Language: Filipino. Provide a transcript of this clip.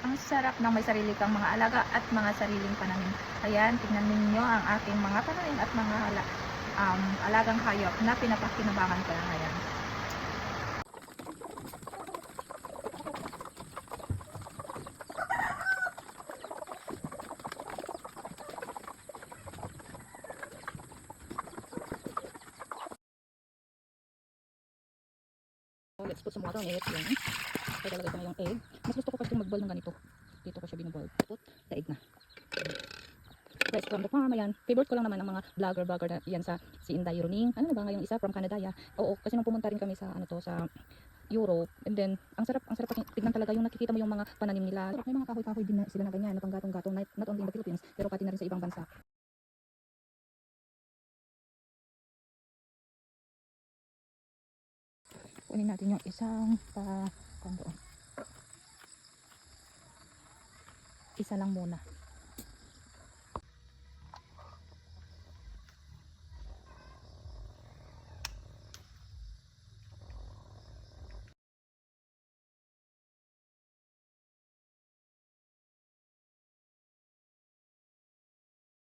Ang sarap ng may sarili kang mga alaga at mga sariling pananim. Ayan, tingnan ninyo ang aking mga pananim at mga alagang hayop na pinapakinabangan ko na ngayon. So, let's put some water on it. Yan. So, talagay ko na yung egg. Mas gusto ko kasi mag-boil ng ganito. Dito ko siya binaboil. Put the egg na. Fresh from the farm, ayan. Favorite ko lang naman ang mga vlogger na yan sa si Inday Runing. Ano na ba ngayong isa from Canada ya? Oo, kasi nung pumunta rin kami sa ano to sa Europe, and then ang sarap tignan talaga yung nakikita mo yung mga pananim nila. May mga kahoy-kahoy din na sila na ganyan, na panggatong-gatong, not only in the Philippines, pero pati na rin sa ibang bansa. Kunin natin yung isang doon. Isa lang muna.